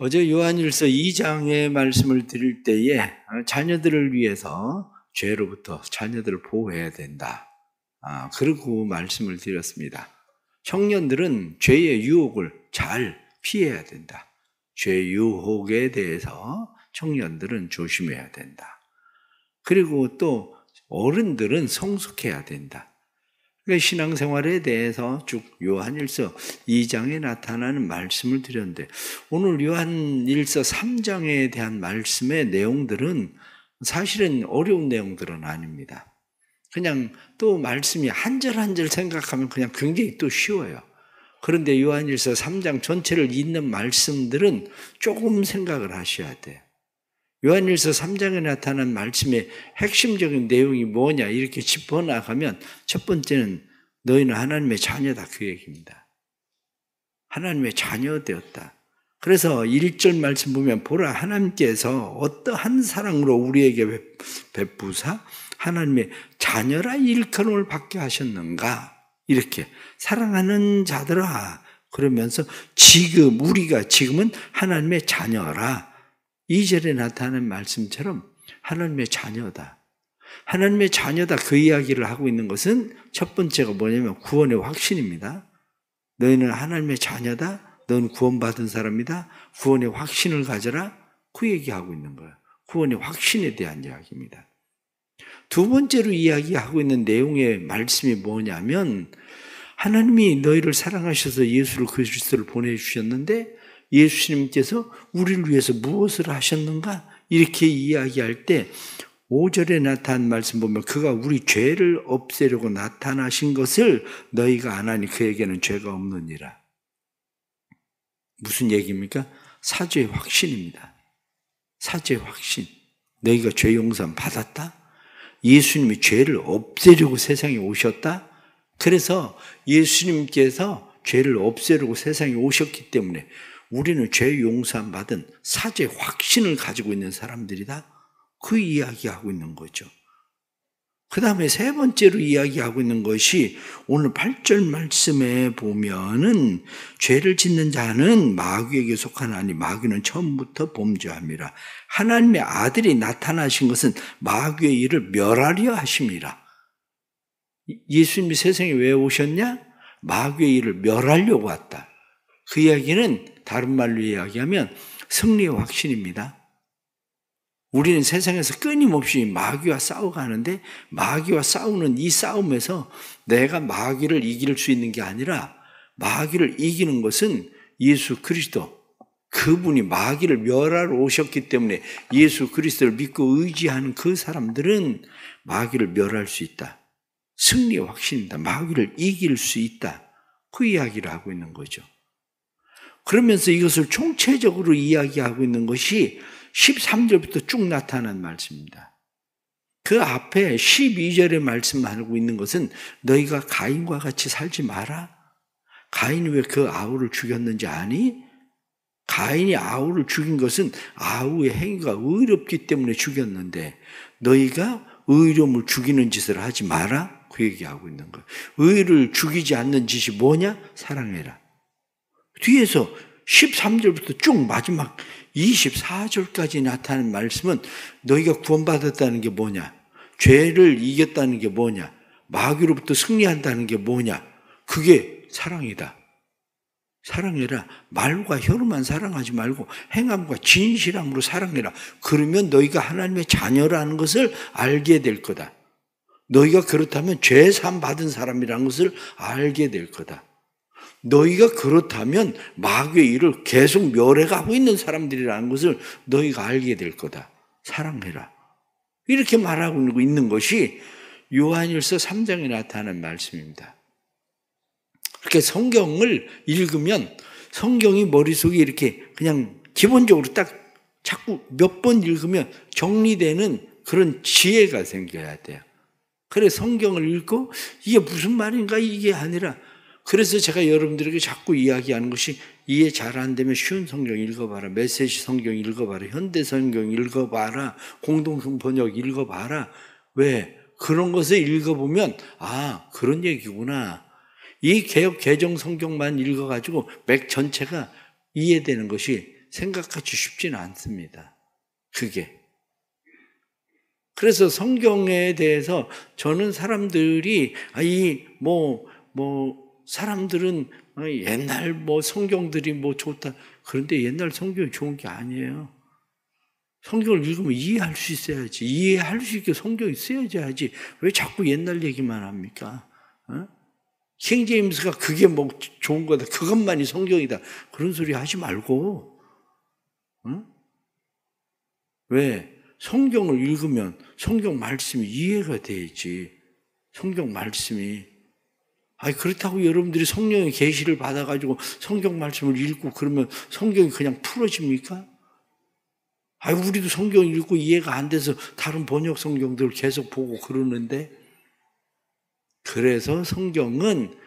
어제 요한일서 2장의 말씀을 드릴 때에 자녀들을 위해서 죄로부터 자녀들을 보호해야 된다. 그러고 말씀을 드렸습니다. 청년들은 죄의 유혹을 잘 피해야 된다. 죄 유혹에 대해서 청년들은 조심해야 된다. 그리고 또 어른들은 성숙해야 된다. 신앙생활에 대해서 쭉 요한일서 2장에 나타나는 말씀을 드렸는데 오늘 요한일서 3장에 대한 말씀의 내용들은 사실은 어려운 내용들은 아닙니다. 그냥 또 말씀이 한 절 한 절 생각하면 그냥 굉장히 또 쉬워요. 그런데 요한일서 3장 전체를 잇는 말씀들은 조금 생각을 하셔야 돼요. 요한일서 3장에 나타난 말씀의 핵심적인 내용이 뭐냐 이렇게 짚어나가면 첫 번째는 너희는 하나님의 자녀다 그 얘기입니다. 하나님의 자녀 되었다. 그래서 1절 말씀 보면 보라 하나님께서 어떠한 사랑으로 우리에게 베푸사 하나님의 자녀라 일컬음을 받게 하셨는가 이렇게 사랑하는 자들아 그러면서 우리가 지금은 하나님의 자녀라 2절에 나타나는 말씀처럼 하나님의 자녀다. 하나님의 자녀다 그 이야기를 하고 있는 것은 첫 번째가 뭐냐면 구원의 확신입니다. 너희는 하나님의 자녀다. 너는 구원받은 사람이다. 구원의 확신을 가져라. 그 얘기하고 있는 거예요. 구원의 확신에 대한 이야기입니다. 두 번째로 이야기하고 있는 내용의 말씀이 뭐냐면 하나님이 너희를 사랑하셔서 예수를 그리스도를 보내주셨는데 예수님께서 우리를 위해서 무엇을 하셨는가? 이렇게 이야기할 때 5절에 나타난 말씀 보면 그가 우리 죄를 없애려고 나타나신 것을 너희가 안 하니 그에게는 죄가 없느니라. 무슨 얘기입니까? 사죄의 확신입니다. 사죄의 확신. 너희가 죄 용서 받았다? 예수님이 죄를 없애려고 세상에 오셨다? 그래서 예수님께서 죄를 없애려고 세상에 오셨기 때문에 우리는 죄 용서함 받은 사죄 확신을 가지고 있는 사람들이다. 그 이야기하고 있는 거죠. 그 다음에 세 번째로 이야기하고 있는 것이 오늘 8절 말씀에 보면은 죄를 짓는 자는 마귀에게 속하나니 마귀는 처음부터 범죄함이라. 하나님의 아들이 나타나신 것은 마귀의 일을 멸하려 하심이라. 예수님이 세상에 왜 오셨냐? 마귀의 일을 멸하려고 왔다. 그 이야기는 다른 말로 이야기하면 승리의 확신입니다. 우리는 세상에서 끊임없이 마귀와 싸워가는데 마귀와 싸우는 이 싸움에서 내가 마귀를 이길 수 있는 게 아니라 마귀를 이기는 것은 예수 그리스도 그분이 마귀를 멸하러 오셨기 때문에 예수 그리스도를 믿고 의지하는 그 사람들은 마귀를 멸할 수 있다. 승리의 확신입니다. 마귀를 이길 수 있다. 그 이야기를 하고 있는 거죠. 그러면서 이것을 총체적으로 이야기하고 있는 것이 13절부터 쭉 나타난 말씀입니다. 그 앞에 12절의 말씀하고 있는 것은 너희가 가인과 같이 살지 마라. 가인이 왜 그 아우를 죽였는지 아니? 가인이 아우를 죽인 것은 아우의 행위가 의롭기 때문에 죽였는데 너희가 의로움을 죽이는 짓을 하지 마라. 그 얘기하고 있는 거예요. 의를 죽이지 않는 짓이 뭐냐? 사랑해라. 뒤에서 13절부터 쭉 마지막 24절까지 나타나는 말씀은 너희가 구원받았다는 게 뭐냐? 죄를 이겼다는 게 뭐냐? 마귀로부터 승리한다는 게 뭐냐? 그게 사랑이다. 사랑해라. 말과 혀로만 사랑하지 말고 행함과 진실함으로 사랑해라. 그러면 너희가 하나님의 자녀라는 것을 알게 될 거다. 너희가 그렇다면 죄 사함 받은 사람이라는 것을 알게 될 거다. 너희가 그렇다면 마귀의 일을 계속 멸해가고 있는 사람들이라는 것을 너희가 알게 될 거다. 사랑해라. 이렇게 말하고 있는 것이 요한일서 3장에 나타나는 말씀입니다. 그렇게 성경을 읽으면 성경이 머릿속에 이렇게 그냥 기본적으로 딱 자꾸 몇 번 읽으면 정리되는 그런 지혜가 생겨야 돼요. 그래 성경을 읽고 이게 무슨 말인가 이게 아니라 그래서 제가 여러분들에게 자꾸 이야기하는 것이 이해 잘 안 되면 쉬운 성경 읽어봐라. 메시지 성경 읽어봐라. 현대 성경 읽어봐라. 공동 번역 읽어봐라. 왜? 그런 것을 읽어보면 그런 얘기구나. 이 개역 개정 성경만 읽어가지고 맥 전체가 이해되는 것이 생각하기 쉽지는 않습니다. 그게. 그래서 성경에 대해서 저는 사람들이 사람들은 옛날 성경들이 좋다. 그런데 옛날 성경이 좋은 게 아니에요. 성경을 읽으면 이해할 수 있어야지. 이해할 수 있게 성경이 쓰여야지 하지. 왜 자꾸 옛날 얘기만 합니까? 킹제임스가 그게 좋은 거다. 그것만이 성경이다. 그런 소리 하지 말고. 왜? 성경을 읽으면 성경 말씀이 이해가 돼야지. 성경 말씀이. 그렇다고 여러분들이 성령의 계시를 받아가지고 성경 말씀을 읽고 그러면 성경이 그냥 풀어집니까? 우리도 성경 읽고 이해가 안 돼서 다른 번역 성경들을 계속 보고 그러는데, 그래서 성경은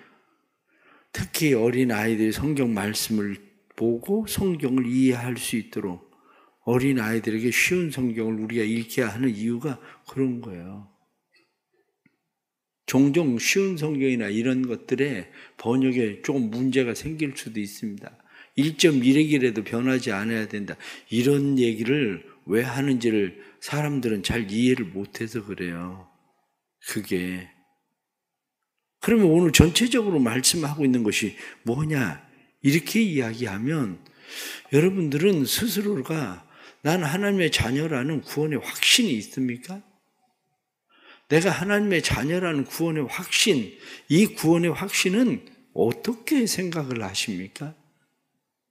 특히 어린 아이들이 성경 말씀을 보고 성경을 이해할 수 있도록 어린 아이들에게 쉬운 성경을 우리가 읽게 하는 이유가 그런 거예요. 종종 쉬운 성경이나 이런 것들에 번역에 조금 문제가 생길 수도 있습니다. 1.1핵이라도 변하지 않아야 된다. 이런 얘기를 왜 하는지를 사람들은 잘 이해를 못해서 그래요. 그게. 그러면 오늘 전체적으로 말씀하고 있는 것이 뭐냐? 이렇게 이야기하면 여러분들은 스스로가 난 하나님의 자녀라는 구원의 확신이 있습니까? 내가 하나님의 자녀라는 구원의 확신, 이 구원의 확신은 어떻게 생각을 하십니까?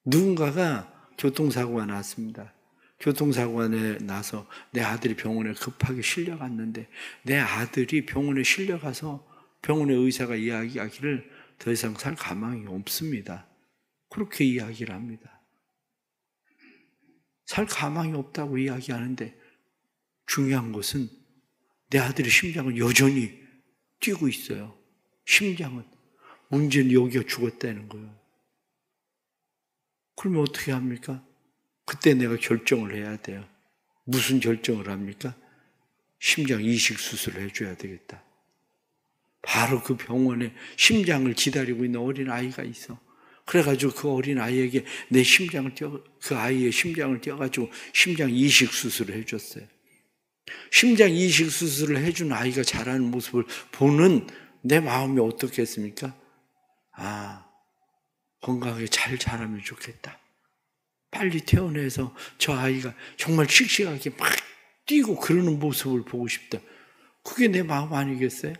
누군가가 교통사고가 났습니다. 교통사고가 나서 내 아들이 병원에 급하게 실려갔는데 내 아들이 병원에 실려가서 병원의 의사가 이야기하기를 더 이상 살 가망이 없습니다. 그렇게 이야기를 합니다. 살 가망이 없다고 이야기하는데 중요한 것은 내 아들의 심장은 여전히 뛰고 있어요. 심장은. 문제는 여기가 죽었다는 거예요. 그러면 어떻게 합니까? 그때 내가 결정을 해야 돼요. 무슨 결정을 합니까? 심장 이식 수술을 해줘야 되겠다. 바로 그 병원에 심장을 기다리고 있는 어린 아이가 있어. 그래가지고 그 어린 아이에게 그 아이의 심장을 떼어가지고 심장 이식 수술을 해줬어요. 심장 이식 수술을 해준 아이가 자라는 모습을 보는 내 마음이 어떻겠습니까? 건강하게 잘 자라면 좋겠다. 빨리 태어나서 저 아이가 정말 씩씩하게 막 뛰고 그러는 모습을 보고 싶다. 그게 내 마음 아니겠어요?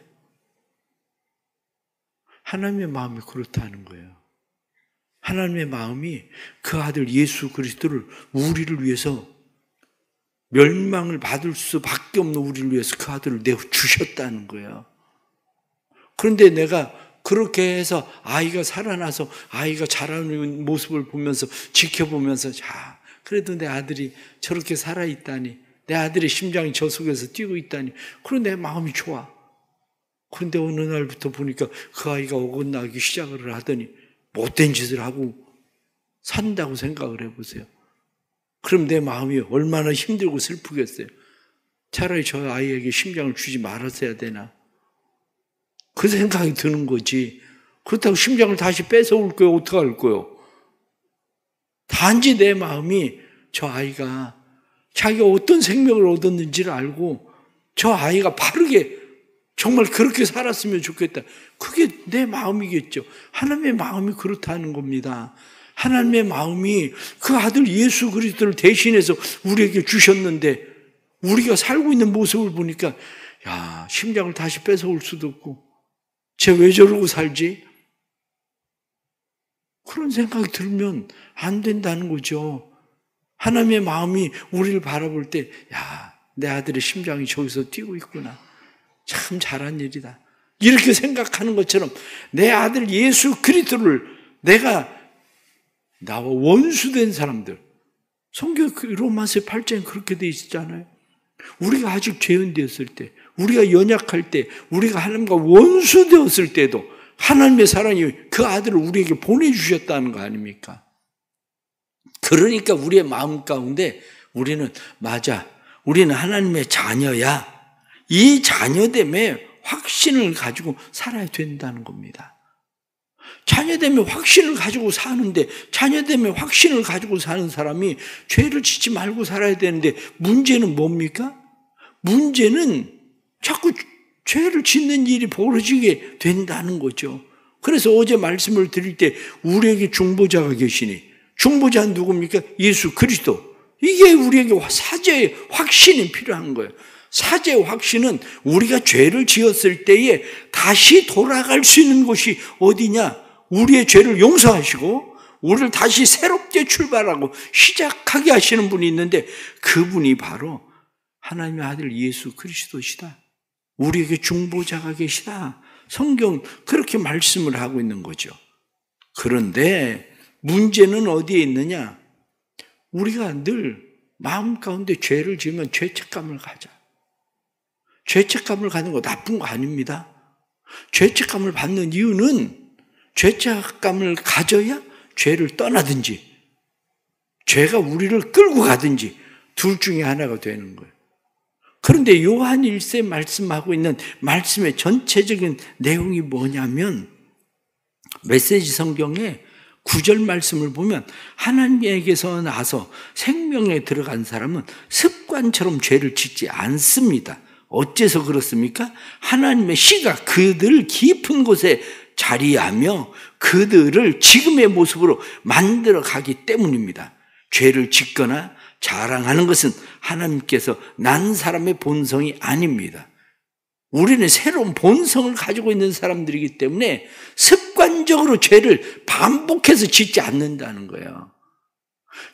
하나님의 마음이 그렇다는 거예요. 하나님의 마음이 그 아들 예수 그리스도를 우리를 위해서 멸망을 받을 수밖에 없는 우리를 위해서 그 아들을 내어주셨다는 거예요. 그런데 내가 그렇게 해서 아이가 살아나서 아이가 자라는 모습을 보면서 지켜보면서 그래도 내 아들이 저렇게 살아있다니, 내 아들의 심장이 저 속에서 뛰고 있다니, 그런 내 마음이 좋아. 그런데 어느 날부터 보니까 그 아이가 어긋나기 시작을 하더니 못된 짓을 하고 산다고 생각을 해보세요. 그럼 내 마음이 얼마나 힘들고 슬프겠어요. 차라리 저 아이에게 심장을 주지 말았어야 되나. 그 생각이 드는 거지. 그렇다고 심장을 다시 뺏어올 거예요? 어떡할 거예요? 단지 내 마음이 저 아이가 자기가 어떤 생명을 얻었는지를 알고 저 아이가 바르게 정말 그렇게 살았으면 좋겠다. 그게 내 마음이겠죠. 하나님의 마음이 그렇다는 겁니다. 하나님의 마음이 그 아들 예수 그리스도를 대신해서 우리에게 주셨는데 우리가 살고 있는 모습을 보니까 심장을 다시 뺏어올 수도 없고 쟤 왜 저러고 살지? 그런 생각이 들면 안 된다는 거죠. 하나님의 마음이 우리를 바라볼 때 내 아들의 심장이 저기서 뛰고 있구나. 참 잘한 일이다. 이렇게 생각하는 것처럼 내 아들 예수 그리스도를 내가 나와 원수된 사람들, 성경 로마서 8장에 그렇게 돼 있잖아요. 우리가 아직 죄인 되었을 때, 우리가 연약할 때, 우리가 하나님과 원수 되었을 때도 하나님의 사랑이 그 아들을 우리에게 보내주셨다는 거 아닙니까? 그러니까 우리의 마음 가운데 우리는 우리는 하나님의 자녀야. 이 자녀됨의 확신을 가지고 살아야 된다는 겁니다. 자녀됨의 확신을 가지고 사는데, 자녀됨의 확신을 가지고 사는 사람이 죄를 짓지 말고 살아야 되는데, 문제는 뭡니까? 문제는 자꾸 죄를 짓는 일이 벌어지게 된다는 거죠. 그래서 어제 말씀을 드릴 때 우리에게 중보자가 계시니, 중보자는 누굽니까? 예수 그리스도. 이게 우리에게 사죄의 확신이 필요한 거예요. 사죄의 확신은 우리가 죄를 지었을 때에 다시 돌아갈 수 있는 곳이 어디냐? 우리의 죄를 용서하시고 우리를 다시 새롭게 출발하고 시작하게 하시는 분이 있는데, 그분이 바로 하나님의 아들 예수 그리스도시다. 우리에게 중보자가 계시다. 성경 그렇게 말씀을 하고 있는 거죠. 그런데 문제는 어디에 있느냐? 우리가 늘 마음 가운데 죄를 지으면 죄책감을 가져. 죄책감을 가는 거 나쁜 거 아닙니다. 죄책감을 받는 이유는 죄책감을 가져야 죄를 떠나든지 죄가 우리를 끌고 가든지 둘 중에 하나가 되는 거예요. 그런데 요한 1세 말씀하고 있는 말씀의 전체적인 내용이 뭐냐면, 메시지 성경에 9절 말씀을 보면 하나님에게서 나서 생명에 들어간 사람은 습관처럼 죄를 짓지 않습니다. 어째서 그렇습니까? 하나님의 씨가 그들 깊은 곳에 자리하며 그들을 지금의 모습으로 만들어 가기 때문입니다. 죄를 짓거나 자랑하는 것은 하나님께서 난 사람의 본성이 아닙니다. 우리는 새로운 본성을 가지고 있는 사람들이기 때문에 습관적으로 죄를 반복해서 짓지 않는다는 거예요.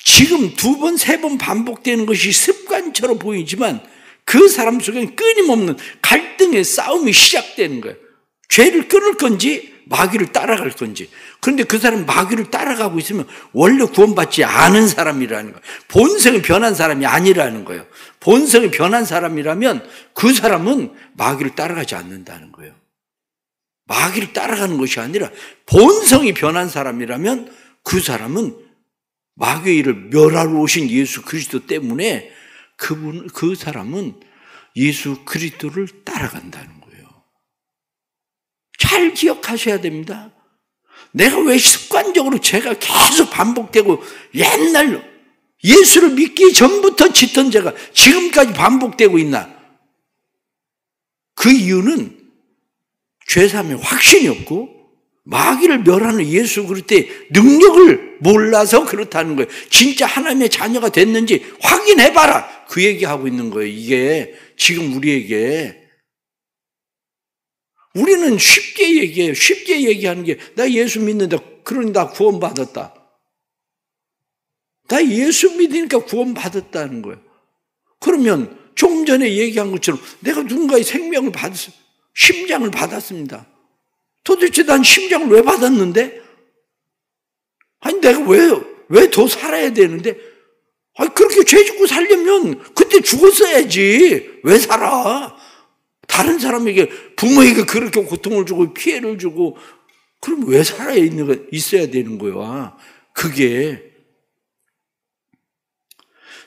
지금 2번, 3번 반복되는 것이 습관처럼 보이지만 그 사람 속에는 끊임없는 갈등의 싸움이 시작되는 거예요. 죄를 끊을 건지 마귀를 따라갈 건지. 그런데 그 사람이 마귀를 따라가고 있으면 원래 구원받지 않은 사람이라는 거예요. 본성이 변한 사람이 아니라는 거예요. 본성이 변한 사람이라면 그 사람은 마귀를 따라가지 않는다는 거예요. 마귀를 따라가는 것이 아니라 본성이 변한 사람이라면 그 사람은 마귀의 일을 멸하러 오신 예수 그리스도 때문에 그 사람은 예수 그리스도를 따라간다는 거예요. 잘 기억하셔야 됩니다. 내가 왜 습관적으로 죄가 계속 반복되고 옛날 예수를 믿기 전부터 짓던 죄가 지금까지 반복되고 있나? 그 이유는 죄사함의 확신이 없고 마귀를 멸하는 예수 그리스도의 능력을 몰라서 그렇다는 거예요. 진짜 하나님의 자녀가 됐는지 확인해봐라. 그 얘기하고 있는 거예요. 이게 지금 우리에게. 우리는 쉽게 얘기해요. 쉽게 얘기하는 게, 나 예수 믿는다. 그러니 나 구원받았다. 나 예수 믿으니까 구원받았다는 거예요. 그러면 조금 전에 얘기한 것처럼 내가 누군가의 생명을 받았어요. 심장을 받았습니다. 도대체 난 심장을 왜 받았는데? 아니 내가 왜 더 살아야 되는데? 아니 그렇게 죄 짓고 살려면 그때 죽었어야지. 왜 살아? 다른 사람에게, 부모에게 그렇게 고통을 주고 피해를 주고, 그럼 왜 있어야 되는 거야? 그게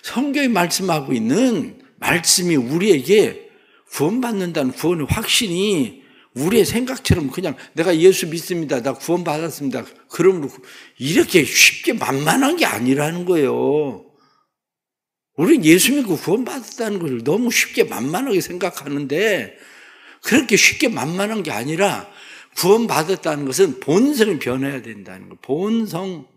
성경이 말씀하고 있는 말씀이 우리에게 구원받는다는 구원의 확신이 우리의 생각처럼 그냥 내가 예수 믿습니다. 나 구원받았습니다. 그러므로 이렇게 쉽게 만만한 게 아니라는 거예요. 우리는 예수 믿고 구원받았다는 것을 너무 쉽게 만만하게 생각하는데, 그렇게 쉽게 만만한 게 아니라 구원받았다는 것은 본성이 변해야 된다는 거예요. 본성.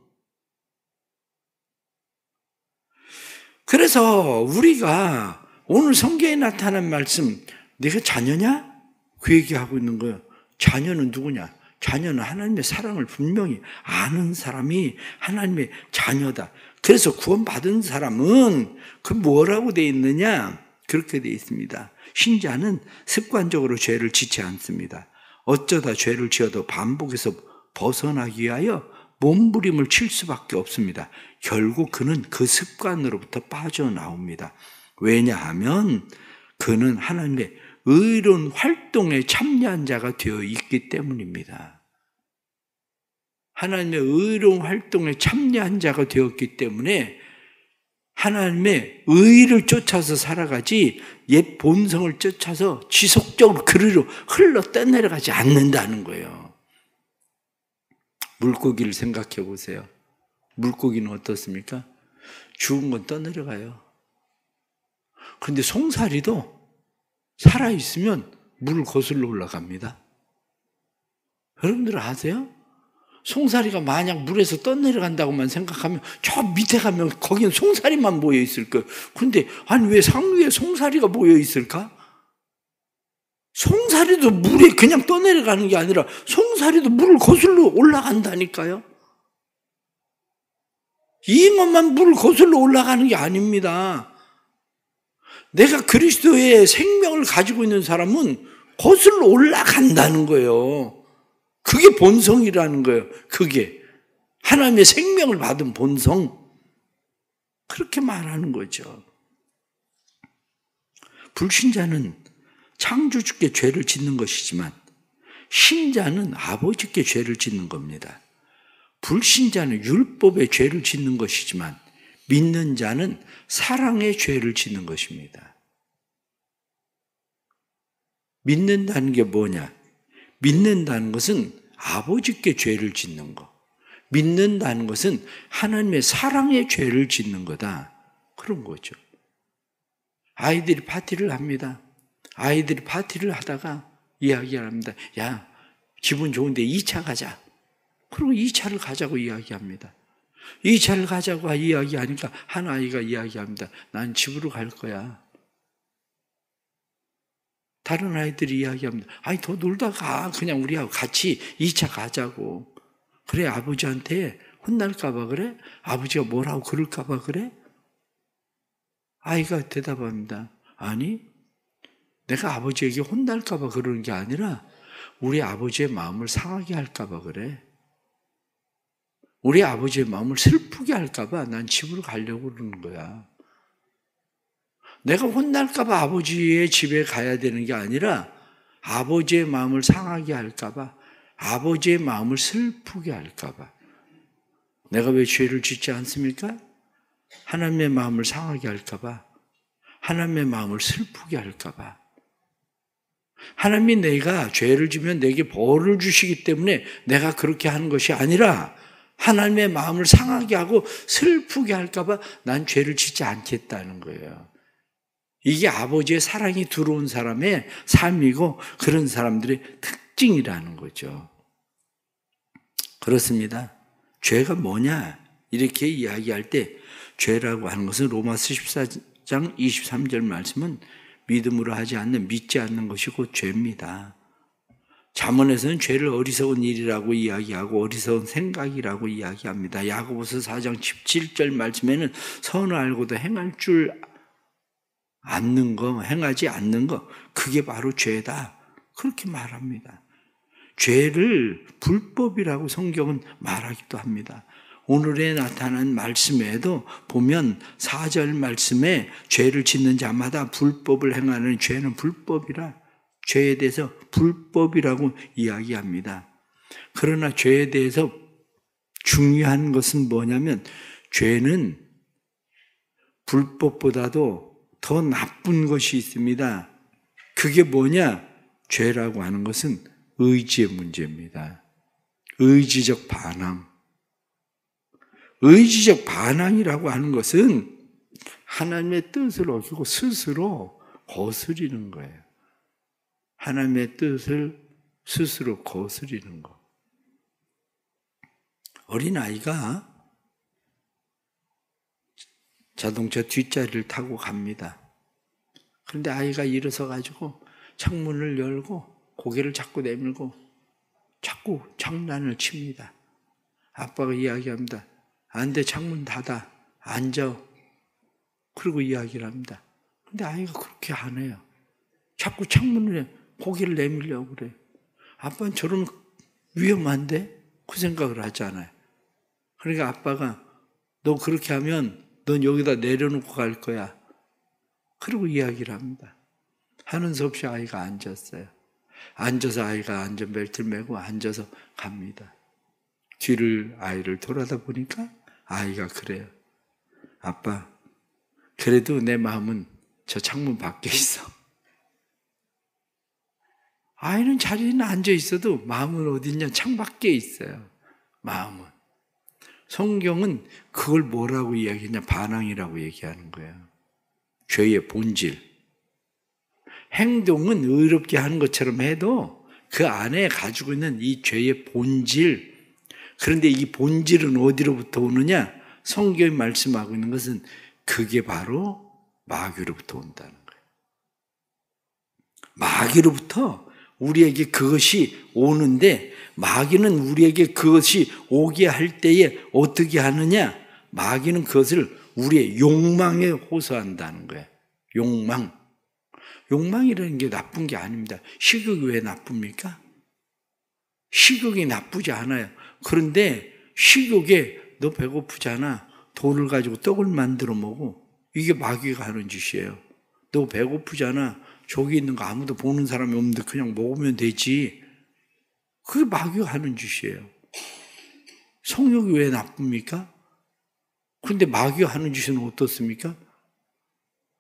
그래서 우리가 오늘 성경에 나타난 말씀, 네가 자녀냐? 그 얘기하고 있는 거예요. 자녀는 누구냐? 자녀는 하나님의 사랑을 분명히 아는 사람이 하나님의 자녀다. 그래서 구원받은 사람은 그 뭐라고 되어 있느냐? 그렇게 되어 있습니다. 신자는 습관적으로 죄를 짓지 않습니다. 어쩌다 죄를 지어도 반복해서 벗어나기 위하여 몸부림을 칠 수밖에 없습니다. 결국 그는 그 습관으로부터 빠져나옵니다. 왜냐하면 그는 하나님의 의로운 활동에 참여한 자가 되어 있기 때문입니다. 하나님의 의로운 활동에 참여한 자가 되었기 때문에 하나님의 의를 쫓아서 살아가지 옛 본성을 쫓아서 지속적으로 그리로 흘러 떠내려가지 않는다는 거예요. 물고기를 생각해 보세요. 물고기는 어떻습니까? 죽은 건 떠내려가요. 그런데 송사리도 살아있으면 물을 거슬러 올라갑니다. 여러분들 아세요? 송사리가 만약 물에서 떠내려간다고만 생각하면 저 밑에 가면 거기는 송사리만 모여 있을 거예요. 그런데 아니 왜 상류에 송사리가 모여 있을까? 송사리도 물에 그냥 떠내려가는 게 아니라 송사리도 물을 거슬러 올라간다니까요. 잉어만 물을 거슬러 올라가는 게 아닙니다. 내가 그리스도의 생명을 가지고 있는 사람은 거슬러 올라간다는 거예요. 그게 본성이라는 거예요. 그게 하나님의 생명을 받은 본성, 그렇게 말하는 거죠. 불신자는 창조주께 죄를 짓는 것이지만 신자는 아버지께 죄를 짓는 겁니다. 불신자는 율법의 죄를 짓는 것이지만 믿는 자는 사랑의 죄를 짓는 것입니다. 믿는다는 게 뭐냐? 믿는다는 것은 아버지께 죄를 짓는 거. 믿는다는 것은 하나님의 사랑의 죄를 짓는 거다. 그런 거죠. 아이들이 파티를 합니다. 아이들이 파티를 하다가 이야기를 합니다. 야, 기분 좋은데 2차 가자. 그리고 2차를 가자고 이야기합니다. 2차를 가자고 이야기하니까 한 아이가 이야기합니다. 난 집으로 갈 거야. 다른 아이들이 이야기합니다. 아니 더 놀다가 그냥 우리하고 같이 2차 가자고. 그래 아버지한테 혼날까 봐 그래? 아버지가 뭐라고 그럴까 봐 그래? 아이가 대답합니다. 아니 내가 아버지에게 혼날까 봐 그러는 게 아니라 우리 아버지의 마음을 상하게 할까 봐 그래. 우리 아버지의 마음을 슬프게 할까 봐 난 집으로 가려고 그러는 거야. 내가 혼날까 봐 아버지의 집에 가야 되는 게 아니라 아버지의 마음을 상하게 할까 봐, 아버지의 마음을 슬프게 할까 봐. 내가 왜 죄를 짓지 않습니까? 하나님의 마음을 상하게 할까 봐, 하나님의 마음을 슬프게 할까 봐. 하나님이 내가 죄를 지면 내게 벌을 주시기 때문에 내가 그렇게 하는 것이 아니라 하나님의 마음을 상하게 하고 슬프게 할까 봐 난 죄를 짓지 않겠다는 거예요. 이게 아버지의 사랑이 들어온 사람의 삶이고 그런 사람들의 특징이라는 거죠. 그렇습니다. 죄가 뭐냐? 이렇게 이야기할 때 죄라고 하는 것은 로마서 14장 23절 말씀은 믿음으로 하지 않는, 믿지 않는 것이 곧 죄입니다. 잠언에서는 죄를 어리석은 일이라고 이야기하고 어리석은 생각이라고 이야기합니다. 야고보서 4장 17절 말씀에는 선을 알고도 행할 줄 않는 거, 행하지 않는 거, 그게 바로 죄다. 그렇게 말합니다. 죄를 불법이라고 성경은 말하기도 합니다. 오늘에 나타난 말씀에도 보면 4절 말씀에 죄를 짓는 자마다 불법을 행하는 죄는 불법이라, 죄에 대해서 불법이라고 이야기합니다. 그러나 죄에 대해서 중요한 것은 뭐냐면 죄는 불법보다도 더 나쁜 것이 있습니다. 그게 뭐냐? 죄라고 하는 것은 의지의 문제입니다. 의지적 반항. 의지적 반항이라고 하는 것은 하나님의 뜻을 어기고 스스로 거스리는 거예요. 하나님의 뜻을 스스로 거스리는 것. 어린아이가 자동차 뒷자리를 타고 갑니다. 그런데 아이가 일어서 가지고 창문을 열고 고개를 자꾸 내밀고 자꾸 장난을 칩니다. 아빠가 이야기합니다. 안 돼, 창문 닫아. 앉아. 그리고 이야기를 합니다. 그런데 아이가 그렇게 안 해요. 자꾸 창문을 고개를 내밀려고 그래요. 아빠는 저러면 위험한데? 그 생각을 하잖아요. 그러니까 아빠가 너 그렇게 하면 넌 여기다 내려놓고 갈 거야. 그리고 이야기를 합니다. 하는 수 없이 아이가 앉았어요. 앉아서 아이가 안전벨트를 매고 앉아서 갑니다. 뒤를 아이를 돌아다 보니까 아이가 그래요. 아빠, 그래도 내 마음은 저 창문 밖에 있어. 아이는 자리에는 앉아 있어도 마음은 어디 있냐? 창 밖에 있어요. 마음은. 성경은 그걸 뭐라고 이야기하냐? 반항이라고 얘기하는 거예요. 죄의 본질. 행동은 의롭게 하는 것처럼 해도 그 안에 가지고 있는 이 죄의 본질. 그런데 이 본질은 어디로부터 오느냐? 성경이 말씀하고 있는 것은 그게 바로 마귀로부터 온다는 거예요. 마귀로부터 우리에게 그것이 오는데, 마귀는 우리에게 그것이 오게 할 때에 어떻게 하느냐? 마귀는 그것을 우리의 욕망에 호소한다는 거예요. 욕망. 욕망이라는 게 나쁜 게 아닙니다. 식욕이 왜 나쁩니까? 식욕이 나쁘지 않아요. 그런데 식욕에 너 배고프잖아. 돈을 가지고 떡을 만들어 먹어. 이게 마귀가 하는 짓이에요. 너 배고프잖아. 저기 있는 거 아무도 보는 사람이 없는데 그냥 먹으면 되지. 그게 마귀가 하는 짓이에요. 성욕이 왜 나쁩니까? 그런데 마귀가 하는 짓은 어떻습니까?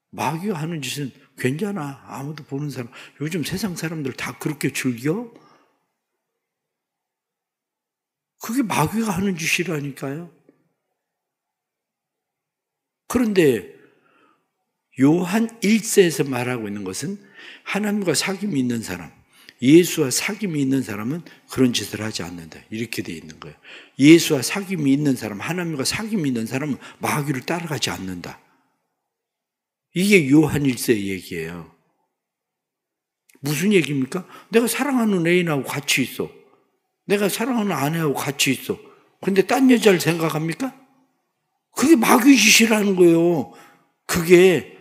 마귀가 하는 짓은 괜찮아. 아무도 보는 사람. 요즘 세상 사람들 다 그렇게 즐겨? 그게 마귀가 하는 짓이라니까요. 그런데 요한 1세에서 말하고 있는 것은 하나님과 사귐이 있는 사람, 예수와 사귐이 있는 사람은 그런 짓을 하지 않는다. 이렇게 돼 있는 거예요. 예수와 사귐이 있는 사람, 하나님과 사귐이 있는 사람은 마귀를 따라가지 않는다. 이게 요한 1세의 얘기예요. 무슨 얘기입니까? 내가 사랑하는 애인하고 같이 있어. 내가 사랑하는 아내하고 같이 있어. 근데 딴 여자를 생각합니까? 그게 마귀 짓이라는 거예요. 그게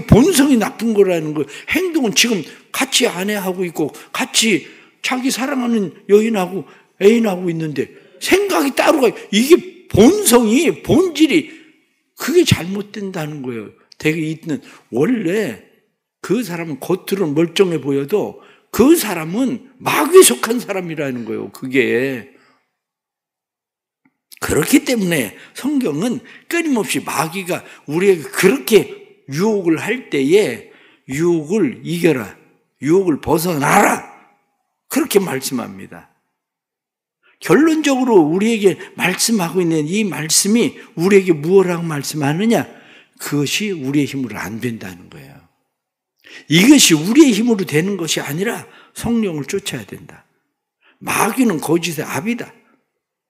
본성이 나쁜 거라는 거예요. 행동은 지금 같이 아내하고 있고 같이 자기 사랑하는 여인하고 애인하고 있는데 생각이 따로 가. 이게 본성이, 본질이 그게 잘못된다는 거예요. 되게 있는, 원래 그 사람은 겉으로는 멀쩡해 보여도 그 사람은 마귀에 속한 사람이라는 거예요. 그게. 그렇기 때문에 성경은 끊임없이 마귀가 우리에게 그렇게 유혹을 할 때에 유혹을 이겨라, 유혹을 벗어나라, 그렇게 말씀합니다. 결론적으로 우리에게 말씀하고 있는 이 말씀이 우리에게 무엇이라고 말씀하느냐? 그것이 우리의 힘으로 안 된다는 거예요. 이것이 우리의 힘으로 되는 것이 아니라 성령을 쫓아야 된다. 마귀는 거짓의 압이다.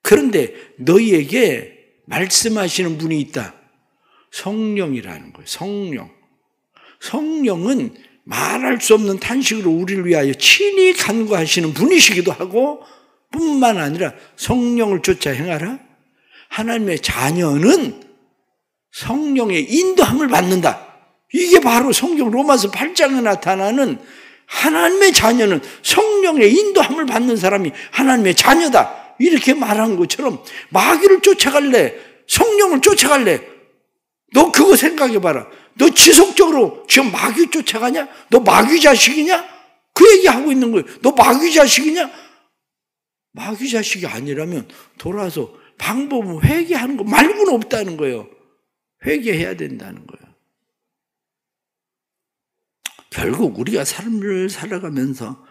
그런데 너희에게 말씀하시는 분이 있다. 성령이라는 거예요. 성령. 성령은 말할 수 없는 탄식으로 우리를 위하여 친히 간구하시는 분이시기도 하고, 뿐만 아니라 성령을 쫓아 행하라. 하나님의 자녀는 성령의 인도함을 받는다. 이게 바로 성경 로마서 8장에 나타나는 하나님의 자녀는 성령의 인도함을 받는 사람이 하나님의 자녀다. 이렇게 말한 것처럼 마귀를 쫓아갈래? 성령을 쫓아갈래? 너 그거 생각해봐라. 너 지속적으로 지금 마귀 쫓아가냐? 너 마귀 자식이냐? 그 얘기하고 있는 거예요. 너 마귀 자식이냐? 마귀 자식이 아니라면 돌아와서 방법은 회개하는 거 말고는 없다는 거예요. 회개해야 된다는 거예요. 결국 우리가 삶을 살아가면서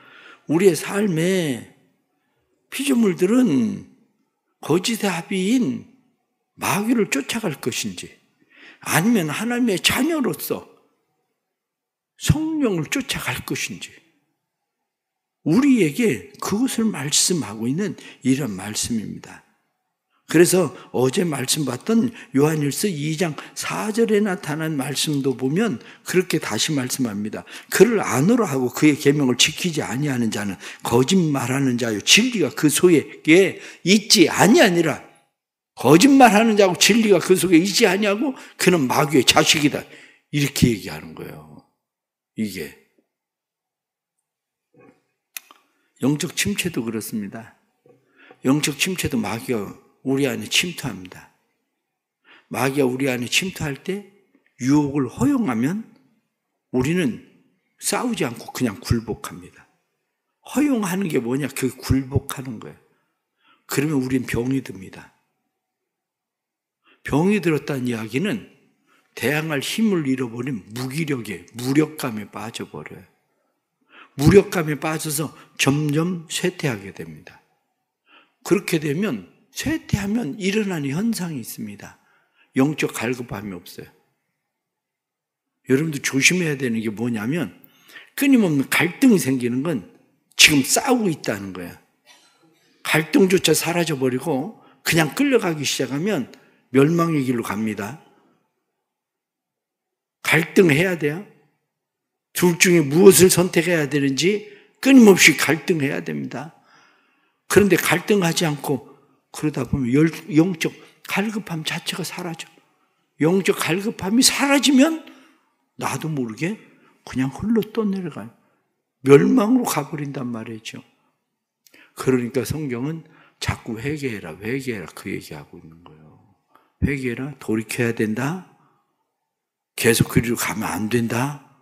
우리의 삶에 피조물들은 거짓의 합의인 마귀를 쫓아갈 것인지, 아니면 하나님의 자녀로서 성령을 쫓아갈 것인지, 우리에게 그것을 말씀하고 있는 이런 말씀입니다. 그래서 어제 말씀 봤던 요한일서 2장 4절에 나타난 말씀도 보면 그렇게 다시 말씀합니다. 그를 안으로 하고 그의 계명을 지키지 아니하는 자는 거짓말하는 자요, 진리가 그 속에 있지 아니하니라. 거짓말하는 자고 진리가 그 속에 있지 아니하고 그는 마귀의 자식이다. 이렇게 얘기하는 거예요. 이게 영적 침체도 그렇습니다. 영적 침체도 마귀가 우리 안에 침투합니다. 마귀가 우리 안에 침투할 때 유혹을 허용하면 우리는 싸우지 않고 그냥 굴복합니다. 허용하는 게 뭐냐? 그 굴복하는 거예요. 그러면 우린 병이 듭니다. 병이 들었다는 이야기는 대항할 힘을 잃어버린 무기력에, 무력감에 빠져버려요. 무력감에 빠져서 점점 쇠퇴하게 됩니다. 그렇게 되면 쇠퇴하면 일어나는 현상이 있습니다. 영적 갈급함이 없어요. 여러분도 조심해야 되는 게 뭐냐면 끊임없는 갈등이 생기는 건 지금 싸우고 있다는 거예요. 갈등조차 사라져버리고 그냥 끌려가기 시작하면 멸망의 길로 갑니다. 갈등해야 돼요. 둘 중에 무엇을 선택해야 되는지 끊임없이 갈등해야 됩니다. 그런데 갈등하지 않고 그러다 보면 영적 갈급함 자체가 사라져. 영적 갈급함이 사라지면 나도 모르게 그냥 흘러 떠내려가요. 멸망으로 가버린단 말이죠. 그러니까 성경은 자꾸 회개해라, 회개해라 그 얘기하고 있는 거예요. 회개해라, 돌이켜야 된다. 계속 그리로 가면 안 된다.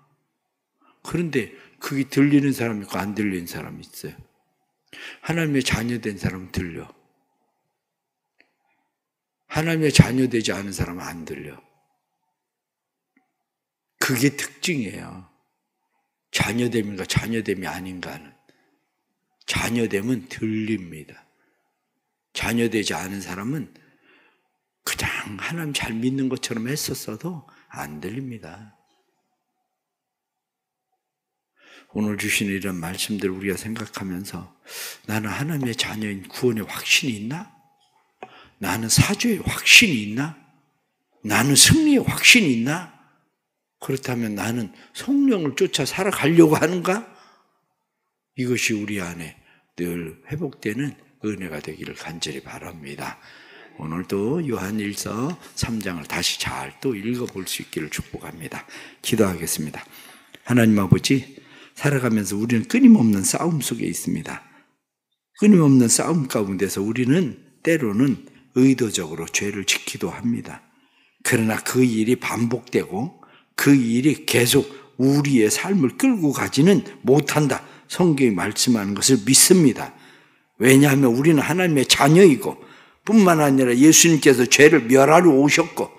그런데 그게 들리는 사람이 있고 안 들리는 사람이 있어요. 하나님의 자녀된 사람은 들려. 하나님의 자녀되지 않은 사람은 안 들려. 그게 특징이에요. 자녀됨인가 자녀됨이 아닌가는. 자녀됨은 들립니다. 자녀되지 않은 사람은 그냥 하나님 잘 믿는 것처럼 했었어도 안 들립니다. 오늘 주신 이런 말씀들 우리가 생각하면서 나는 하나님의 자녀인 구원의 확신이 있나? 나는 사죄의 확신이 있나? 나는 승리의 확신이 있나? 그렇다면 나는 성령을 쫓아 살아가려고 하는가? 이것이 우리 안에 늘 회복되는 은혜가 되기를 간절히 바랍니다. 오늘도 요한일서 3장을 다시 잘 또 읽어볼 수 있기를 축복합니다. 기도하겠습니다. 하나님 아버지, 살아가면서 우리는 끊임없는 싸움 속에 있습니다. 끊임없는 싸움 가운데서 우리는 때로는 의도적으로 죄를 짓기도 합니다. 그러나 그 일이 반복되고 그 일이 계속 우리의 삶을 끌고 가지는 못한다. 성경이 말씀하는 것을 믿습니다. 왜냐하면 우리는 하나님의 자녀이고 뿐만 아니라 예수님께서 죄를 멸하러 오셨고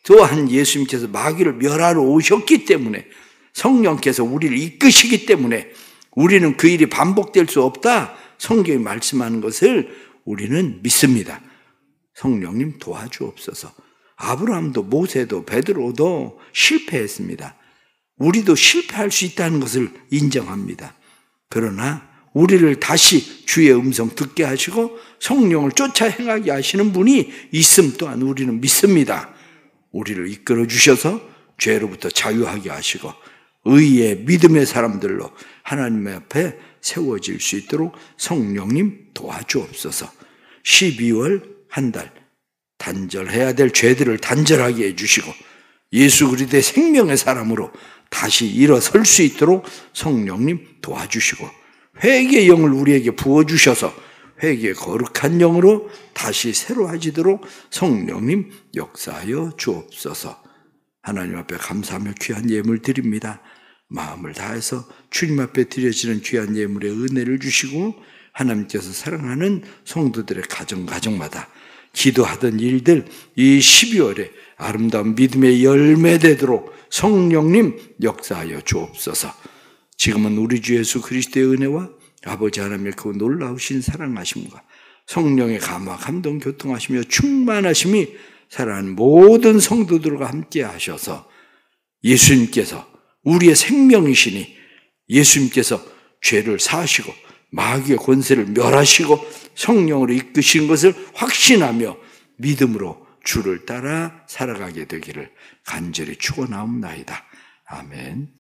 또한 예수님께서 마귀를 멸하러 오셨기 때문에 성령께서 우리를 이끄시기 때문에 우리는 그 일이 반복될 수 없다. 성경이 말씀하는 것을 우리는 믿습니다. 성령님 도와주옵소서. 아브라함도 모세도 베드로도 실패했습니다. 우리도 실패할 수 있다는 것을 인정합니다. 그러나 우리를 다시 주의 음성 듣게 하시고 성령을 쫓아 행하게 하시는 분이 있음 또한 우리는 믿습니다. 우리를 이끌어 주셔서 죄로부터 자유하게 하시고 의의 믿음의 사람들로 하나님 앞에 세워질 수 있도록 성령님 도와주옵소서. 12월 한 달 단절해야 될 죄들을 단절하게 해주시고 예수 그리스도의 생명의 사람으로 다시 일어설 수 있도록 성령님 도와주시고 회개의 영을 우리에게 부어주셔서 회개의 거룩한 영으로 다시 새로워지도록 성령님 역사하여 주옵소서. 하나님 앞에 감사하며 귀한 예물 드립니다. 마음을 다해서 주님 앞에 드려지는 귀한 예물의 은혜를 주시고 하나님께서 사랑하는 성도들의 가정마다 기도하던 일들 이 12월에 아름다운 믿음의 열매되도록 성령님 역사하여 주옵소서. 지금은 우리 주 예수 그리스도의 은혜와 아버지 하나님의 그 놀라우신 사랑하심과 성령의 감화 감동 교통하시며 충만하심이 사랑하는 모든 성도들과 함께 하셔서 예수님께서 우리의 생명이시니 예수님께서 죄를 사하시고 마귀의 권세를 멸하시고 성령으로 이끄시는 것을 확신하며 믿음으로 주를 따라 살아가게 되기를 간절히 축원하옵나이다. 아멘.